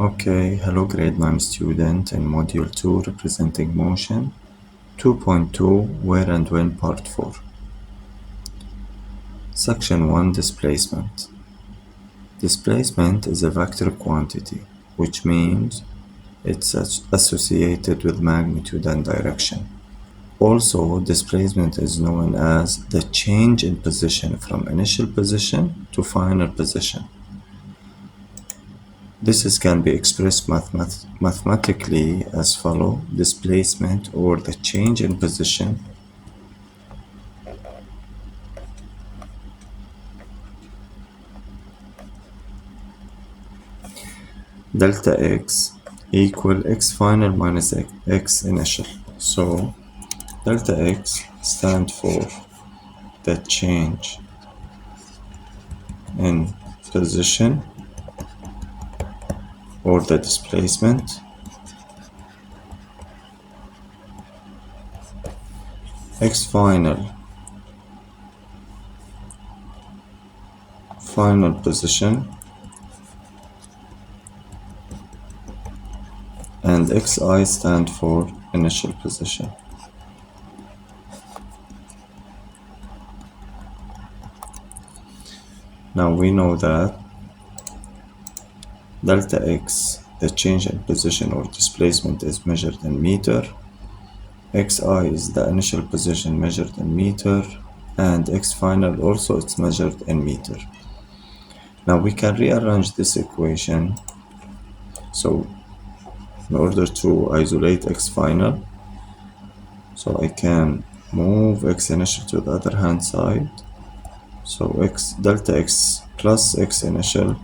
Okay, hello grade 9 student in module 2 representing motion 2.2 where and when part 4. Section 1 displacement. Displacement is a vector quantity, which means it's associated with magnitude and direction. Also, displacement is known as the change in position from initial position to final position. This can be expressed mathematically as follows: displacement, or the change in position, delta x equal x final minus x initial. So delta x stands for the change in position or the displacement, x final position, and xi stand for initial position. Now we know that delta x, the change in position or displacement, is measured in meter, xi is the initial position measured in meter, and x final also is measured in meter. Now we can rearrange this equation. So in order to isolate x final, so I can move x initial to the other hand side. So delta x plus x initial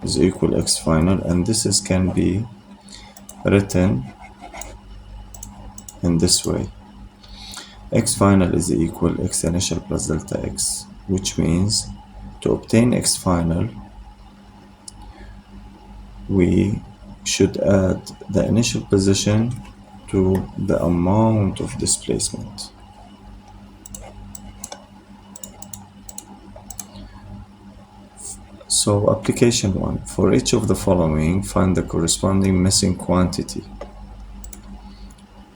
is equal x final, and this can be written in this way: x final is equal x initial plus delta x, which means to obtain x final we should add the initial position to the amount of displacement. So application 1, for each of the following find the corresponding missing quantity.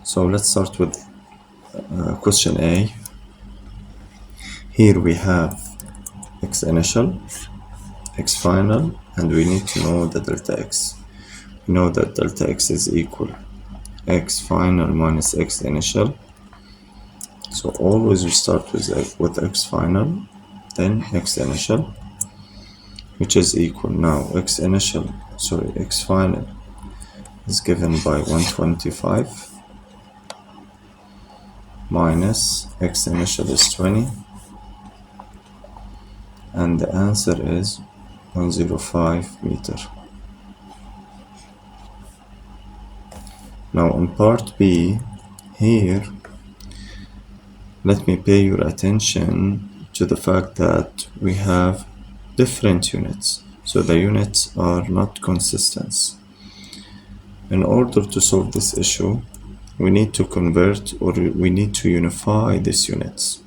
So let's start with question A. Here we have x initial, x final, and we need to know the delta x. We know that delta x is equal x final minus x initial. So always we start with x final, then x initial, which is equal, now x final is given by 125 minus x initial is 20, and the answer is 105 meter. Now in part B, here let me pay your attention to the fact that we have different units, so the units are not consistent. In order to solve this issue, we need to convert, or we need to unify these units,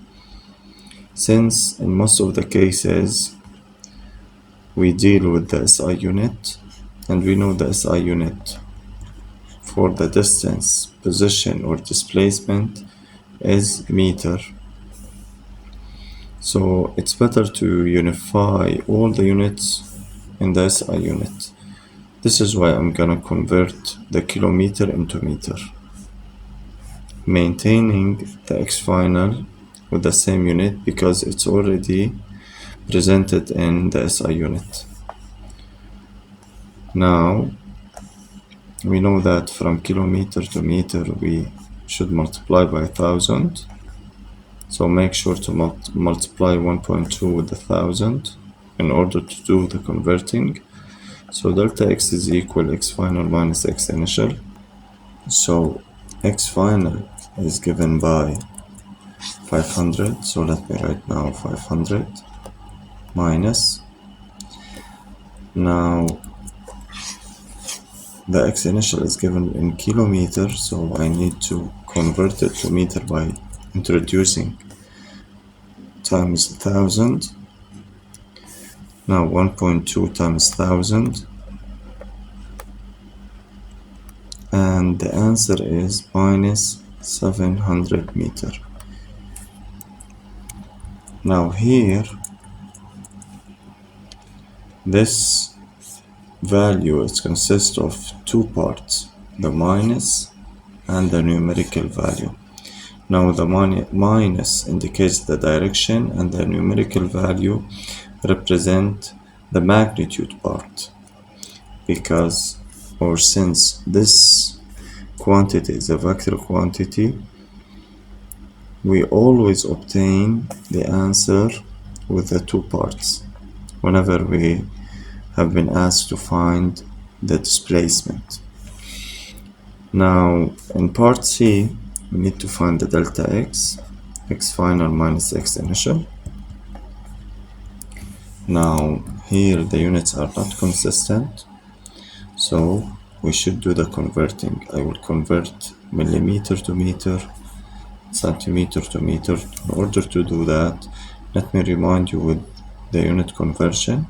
since in most of the cases we deal with the SI unit, and we know the SI unit for the distance, position, or displacement is meter. So it's better to unify all the units in the SI unit. This is why I'm gonna convert the kilometer into meter, maintaining the x final with the same unit because it's already presented in the SI unit. Now we know that from kilometer to meter we should multiply by 1000. So make sure to multiply 1.2 with 1000 in order to do the converting. So delta x is equal x final minus x initial. So x final is given by 500. So let me write now 500 minus, now the x initial is given in kilometer, so I need to convert it to meter by introducing times 1000. Now 1.2 times 1000 and the answer is minus 700 meter. Now here, this value is consists of two parts, the minus and the numerical value. Now the minus indicates the direction and the numerical value represent the magnitude part, because or since this quantity is a vector quantity, we always obtain the answer with the two parts whenever we have been asked to find the displacement. Now in part C, we need to find the delta x, x final minus x initial. Now here the units are not consistent, so we should do the converting. I will convert millimeter to meter, centimeter to meter. In order to do that, let me remind you with the unit conversion.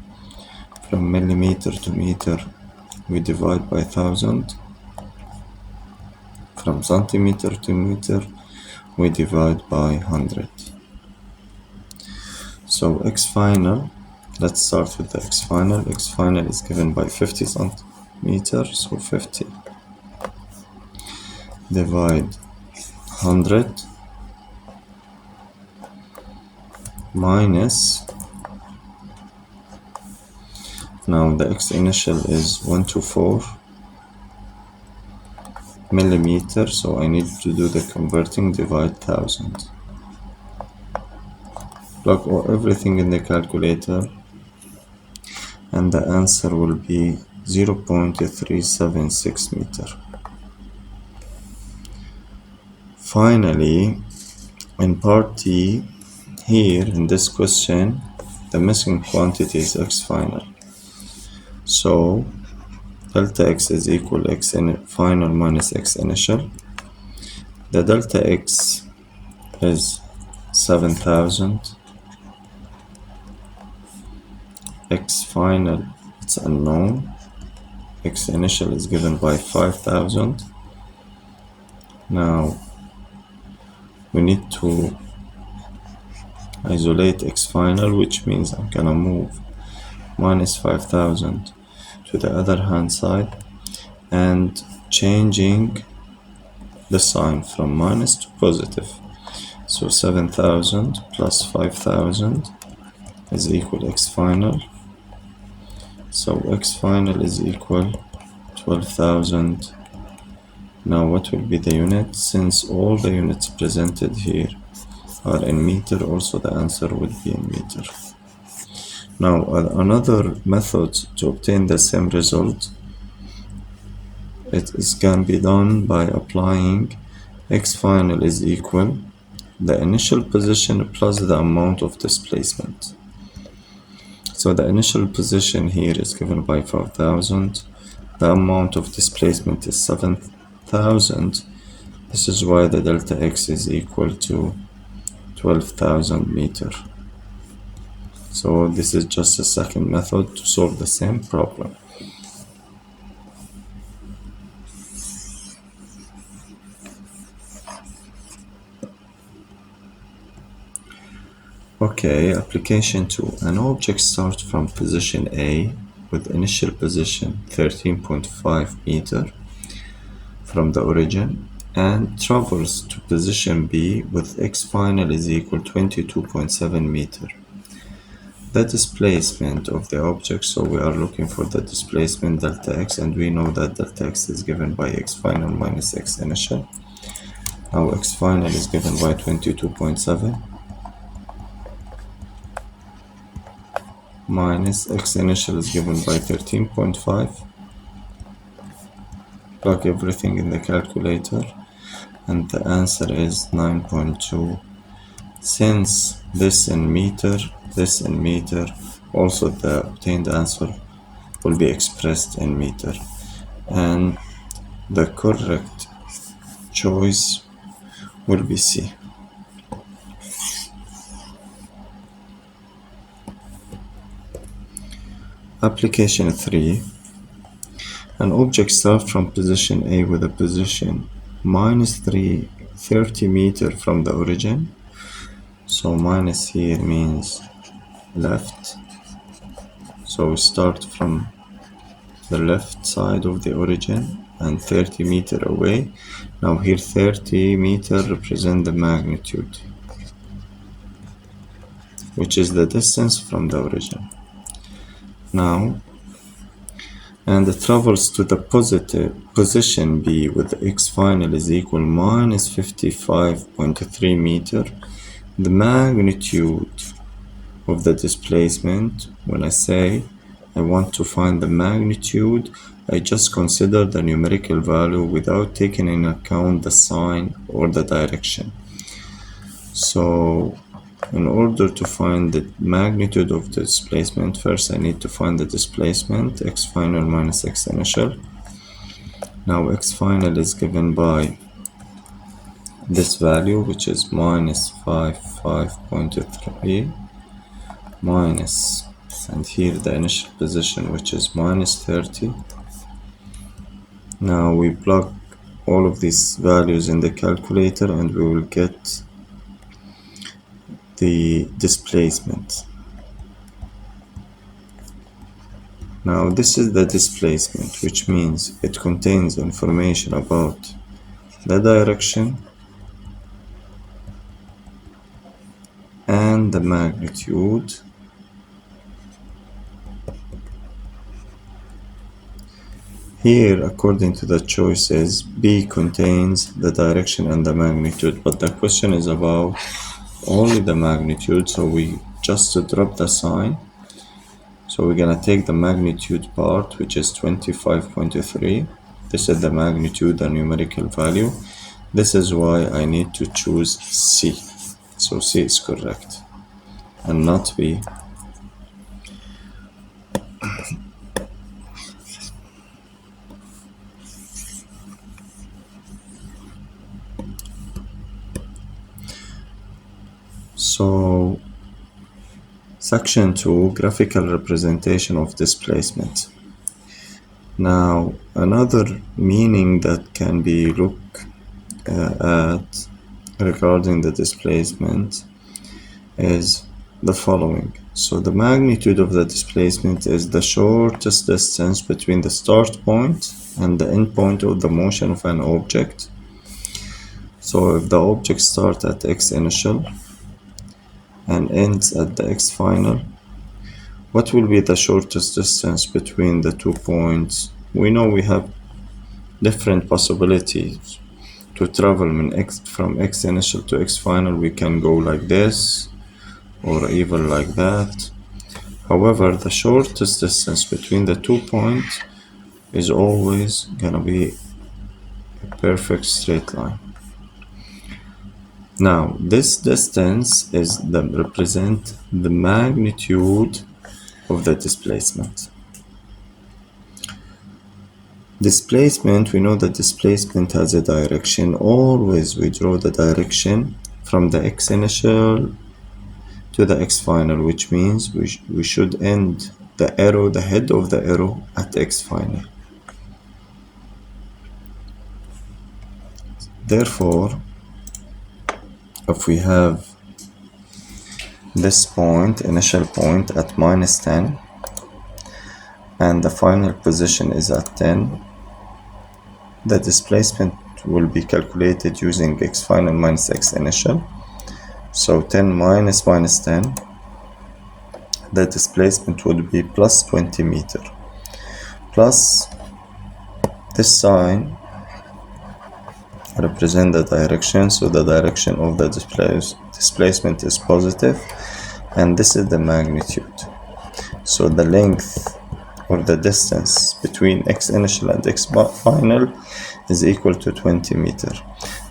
From millimeter to meter, we divide by 1000. From centimeter to meter, we divide by 100. So x final, let's start with the x final. X final is given by 50 centimeters, so 50 divide 100 minus, now the x initial is 124 millimeter, so I need to do the converting, divide 1000. Plug everything in the calculator, and the answer will be 0.376 meter. Finally, in part D, here in this question, the missing quantity is x final. So delta x is equal x final minus x initial. The delta x is 7000. X final, it's unknown. X initial is given by 5000. Now we need to isolate x final, which means I'm gonna move minus 5000 to the other hand side and changing the sign from minus to positive. So 7000 plus 5000 is equal x final. So x final is equal 12,000. Now what will be the unit? Since all the units presented here are in meter, also the answer would be in meter. Now another method to obtain the same result, it can be done by applying x final is equal the initial position plus the amount of displacement. So the initial position here is given by 5000. The amount of displacement is 7000. This is why the delta x is equal to 12,000 meter. So this is just a second method to solve the same problem. Okay, application 2. An object starts from position A with initial position 13.5 meter from the origin and travels to position B with x final is equal 22.7 meter. The displacement of the object, so we are looking for the displacement delta x, and we know that delta x is given by x final minus x initial. Now x final is given by 22.7 minus x initial is given by 13.5. Plug everything in the calculator and the answer is 9.2. Since this in meter, this in meter, also the obtained answer will be expressed in meter, and the correct choice will be C. Application 3. An object starts from position A with a position minus 30 meter from the origin. So minus here means left. So we start from the left side of the origin and 30 meter away. Now here 30 meter represent the magnitude, which is the distance from the origin. Now, and it travels to the positive position B with x final is equal minus 55.3 meter. The magnitude of the displacement, when I say I want to find the magnitude, I just consider the numerical value without taking into account the sign or the direction. So in order to find the magnitude of the displacement, first I need to find the displacement, x final minus x initial. Now x final is given by this value, which is minus 55.3 minus, and here the initial position, which is minus 30. Now we plug all of these values in the calculator and we will get the displacement. Now this is the displacement, which means it contains information about the direction and the magnitude. Here, according to the choices, B contains the direction and the magnitude, but the question is about only the magnitude, so we just drop the sign. So we're gonna take the magnitude part, which is 25.3. This is the magnitude, the numerical value. This is why I need to choose C. So C is correct and not B. So section 2, graphical representation of displacement. Now another meaning that can be looked at regarding the displacement is the following. So the magnitude of the displacement is the shortest distance between the start point and the end point of the motion of an object. So if the object starts at x initial and ends at the x final, what will be the shortest distance between the 2 points? We know we have different possibilities to travel from x initial to x final. We can go like this or even like that. However, the shortest distance between the 2 points is always gonna be a perfect straight line. Now this distance is represent the magnitude of the displacement. Displacement, we know that displacement has a direction. Always we draw the direction from the x initial to the x final, which means we should end the arrow, the head of the arrow at x final. Therefore, if we have this point, initial point at minus 10, and the final position is at 10, the displacement will be calculated using x final minus x initial. So 10 minus 10, the displacement would be plus 20 meter. Plus this sign represent the direction, so the direction of the displacement is positive, and this is the magnitude. So the length or the distance between x initial and x final is equal to 20 meter,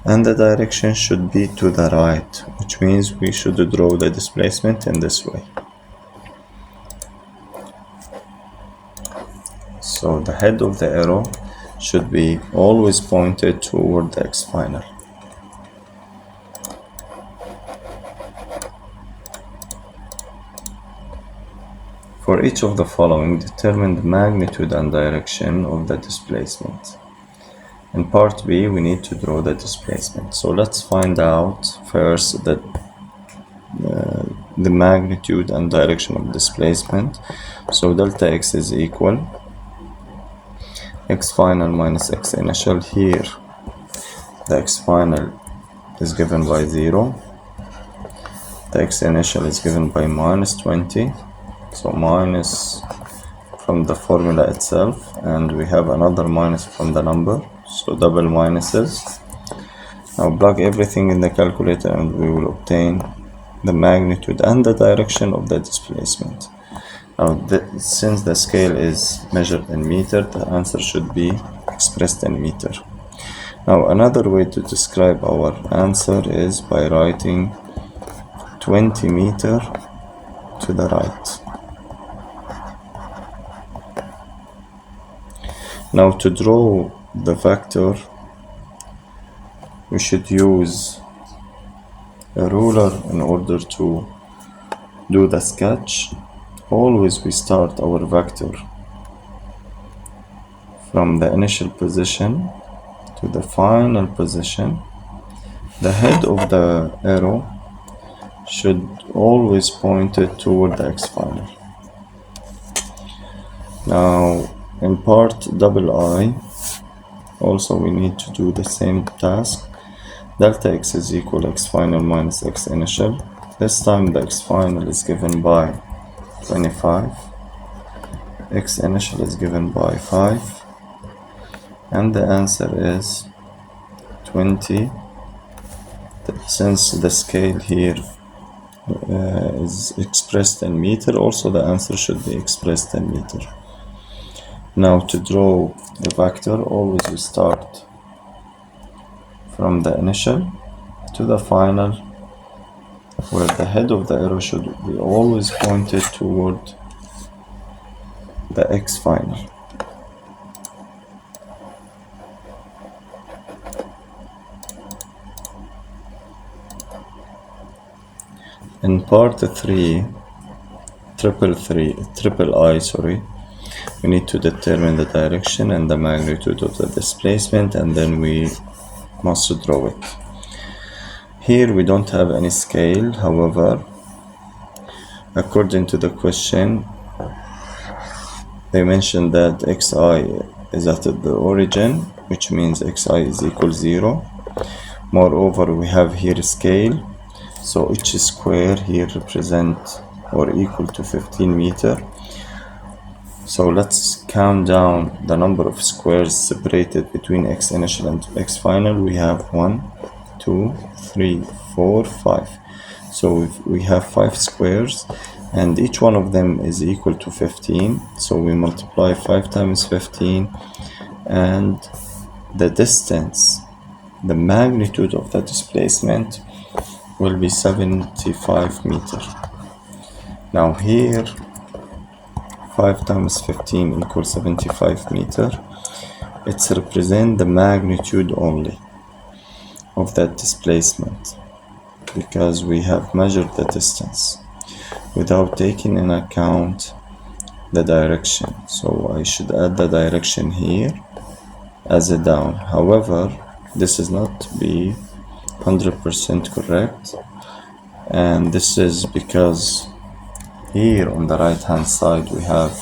and the direction should be to the right, which means we should draw the displacement in this way. So the head of the arrow should be always pointed toward the x final. For each of the following, determine the magnitude and direction of the displacement. In part B, we need to draw the displacement. So let's find out first that the magnitude and direction of displacement. So delta x is equal x final minus x initial. Here the x final is given by 0, the x initial is given by minus 20, so minus from the formula itself, and we have another minus from the number, so double minuses. Now plug everything in the calculator and we will obtain the magnitude and the direction of the displacement. Now since the scale is measured in meter, the answer should be expressed in meter. Now another way to describe our answer is by writing 20 meter to the right. Now to draw the vector, we should use a ruler in order to do the sketch. Always we start our vector from the initial position to the final position. The head of the arrow should always point it toward the x final. Now in part I, also we need to do the same task. Delta x is equal x final minus x initial. This time the x final is given by 25, x initial is given by 5, and the answer is 20. Since the scale here is expressed in meter, also the answer should be expressed in meter. Now to draw the vector, always we start from the initial to the final, where the head of the arrow should be always pointed toward the x final. In part 3, triple I, we need to determine the direction and the magnitude of the displacement, and then we must draw it. Here we don't have any scale, however, according to the question, they mentioned that xi is at the origin, which means xi is equal 0. Moreover, we have here a scale, so each square here represent or equal to 15 meter. So let's count down the number of squares separated between x initial and x final. We have 1, 2, 3, 4, 5. So we have 5 squares, and each one of them is equal to 15. So we multiply 5 times 15, and the distance, the magnitude of the displacement will be 75 meter. Now here 5 times 15 equals 75 meter. It's represent the magnitude only of that displacement, because we have measured the distance without taking in account the direction. So I should add the direction here as a down. However, this is not be 100% correct, and this is because here on the right hand side we have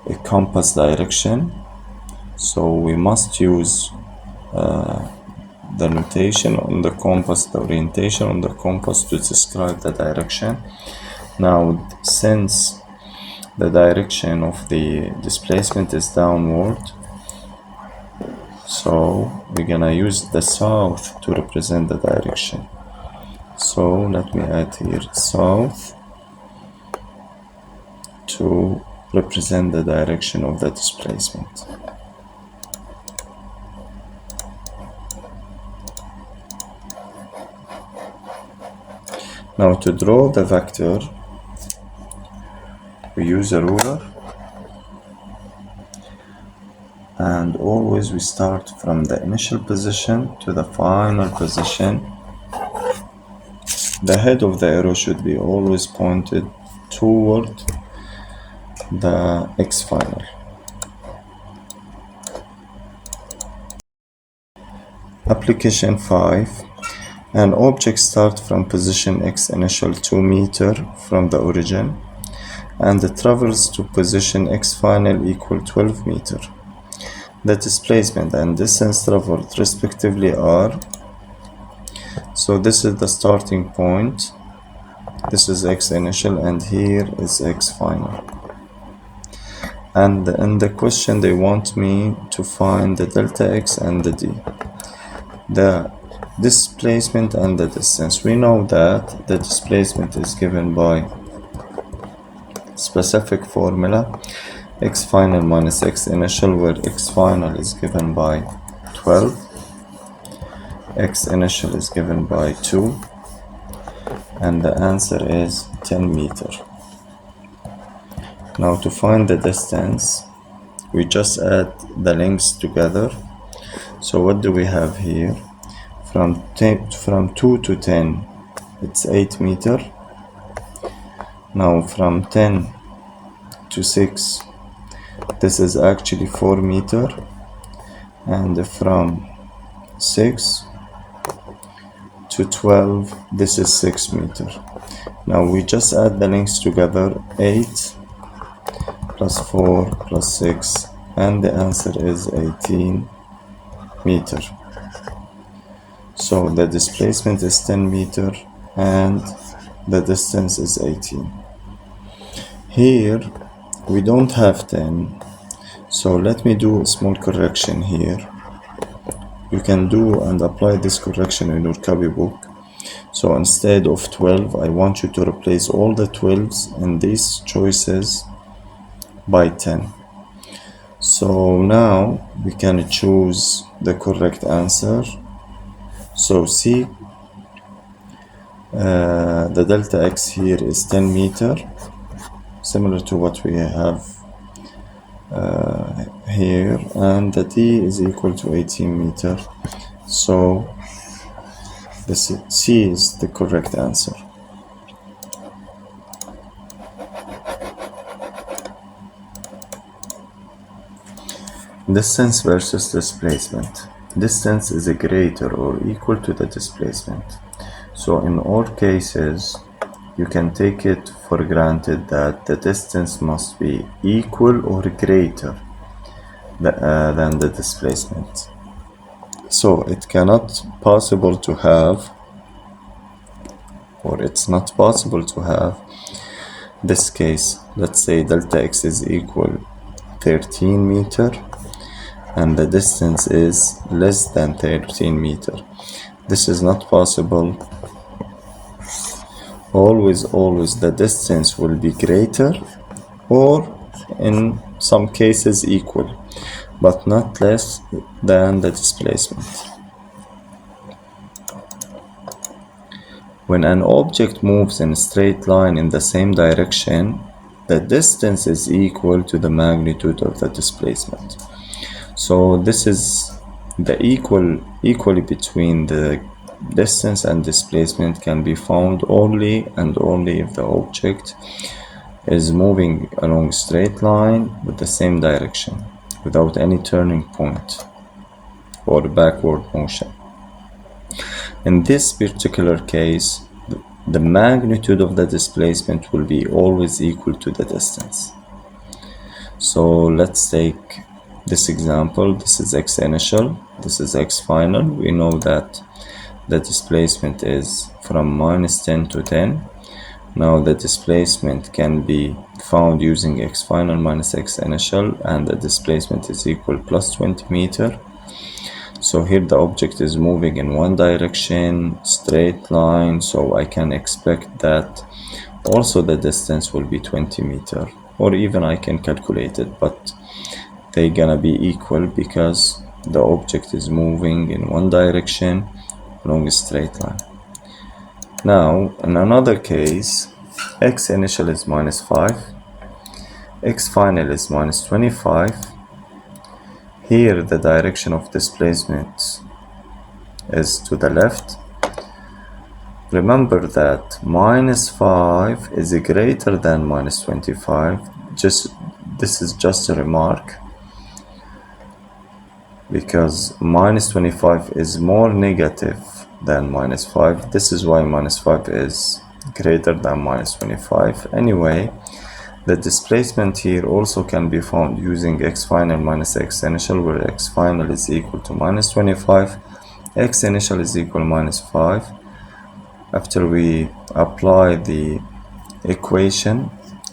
a compass direction, so we must use the notation on the compass, the orientation on the compass to describe the direction. Now since the direction of the displacement is downward, so we're gonna use the south to represent the direction. So let me add here south to represent the direction of the displacement. Now to draw the vector, we use a ruler, and always we start from the initial position to the final position. The head of the arrow should be always pointed toward the x final. Application 5. An object starts from position x initial 2 meter from the origin and travels to position x final equal 12 meter. The displacement and distance traveled respectively are, so this is the starting point, this is x initial and here is x final. And in the question they want me to find the delta x and the d, the displacement and the distance. We know that the displacement is given by specific formula x final minus x initial, where x final is given by 12, x initial is given by 2, and the answer is 10 meter. Now to find the distance, we just add the lengths together. So what do we have here? From 2 to 10, it's 8 meter. Now from 10 to 6, this is actually 4 meter. And from 6 to 12, this is 6 meter. Now we just add the lengths together, 8 plus 4 plus 6, and the answer is 18 meter. So the displacement is 10 meter and the distance is 18. Here we don't have 10, so let me do a small correction here. You can do and apply this correction in your copybook. So instead of 12, I want you to replace all the 12s in these choices by 10. So now we can choose the correct answer. So C, the delta x here is 10 meter, similar to what we have here, and the D is equal to 18 meter. So this C is the correct answer. Distance versus displacement. Distance is greater or equal to the displacement. So in all cases, you can take it for granted that the distance must be equal or greater than the displacement. So it cannot possible to have, or it's not possible to have this case. Let's say delta x is equal 13 meter and the distance is less than 13 meter. This is not possible. Always the distance will be greater or in some cases equal, but not less than the displacement. When an object moves in a straight line in the same direction, the distance is equal to the magnitude of the displacement. So this is the equally between the distance and displacement can be found only and only if the object is moving along a straight line with the same direction without any turning point or backward motion. In this particular case, the magnitude of the displacement will be always equal to the distance. So let's take this example. This is x initial, this is x final. We know that the displacement is from -10 to 10. Now the displacement can be found using x final minus x initial, and the displacement is equal plus 20 meter. So here the object is moving in one direction, straight line, so I can expect that also the distance will be 20 meter, or even I can calculate it, but they're gonna be equal because the object is moving in one direction along a straight line. Now in another case, x initial is -5, x final is -25. Here the direction of displacement is to the left. Remember that -5 is greater than -25 just this is just a remark, because minus 25 is more negative than minus 5. This is why minus 5 is greater than minus 25. Anyway, the displacement here also can be found using x final minus x initial, where x final is equal to minus 25, x initial is equal to minus 5. After we apply the equation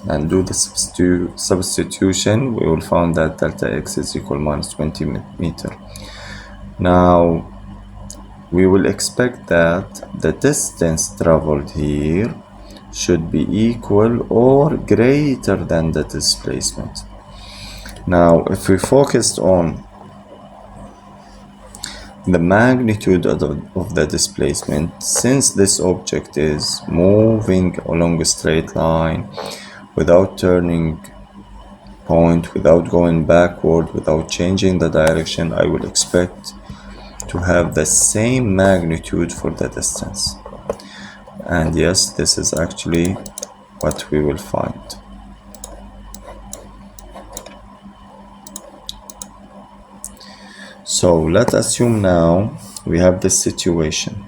and do the substitution, we will find that delta x is equal to minus 20 meter. Now we will expect that the distance traveled here should be equal or greater than the displacement. Now if we focused on the magnitude of the displacement, since this object is moving along a straight line without turning point, without going backward, without changing the direction, I would expect to have the same magnitude for the distance. And yes, this is actually what we will find. So let's assume now we have this situation.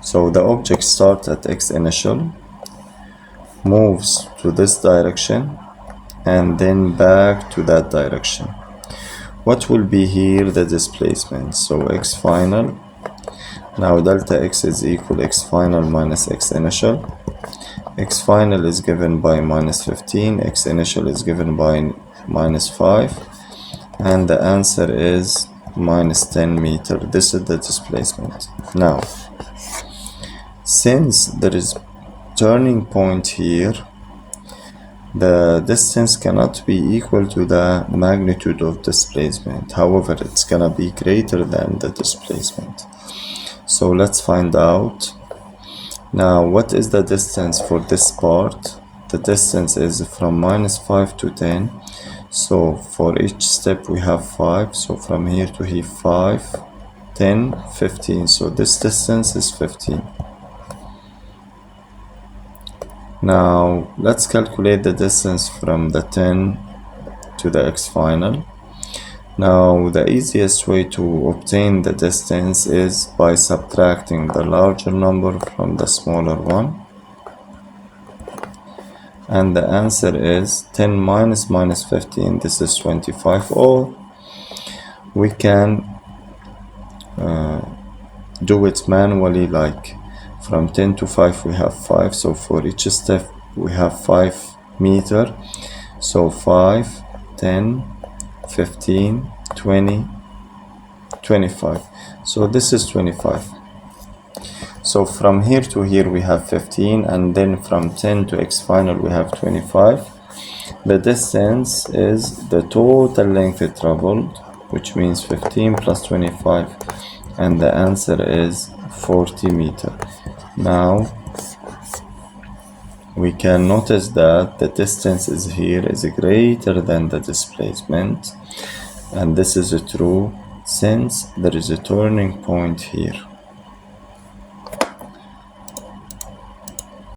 So the object starts at x initial, moves to this direction, and then back to that direction. What will be here the displacement? So x final, now delta x is equal x final minus x initial. X final is given by minus 15, x initial is given by minus 5, and the answer is minus 10 meter. This is the displacement. Now, since there is turning point here, the distance cannot be equal to the magnitude of displacement. However, it's gonna be greater than the displacement. So let's find out. Now, what is the distance for this part? The distance is from minus 5 to 10. So for each step we have 5. So from here to here 5, 10, 15. So this distance is 15. Now let's calculate the distance from the 10 to the x final. Now the easiest way to obtain the distance is by subtracting the larger number from the smaller one, and the answer is 10 minus minus 15. This is 25. Or we can do it manually, like from 10 to 5 we have 5, so for each step we have 5 meter. So 5, 10, 15, 20, 25. So this is 25. So from here to here we have 15, and then from 10 to x final we have 25. The distance is the total length traveled, which means 15 plus 25, and the answer is 40 meter. Now we can notice that the distance is here is greater than the displacement, and this is true since there is a turning point here.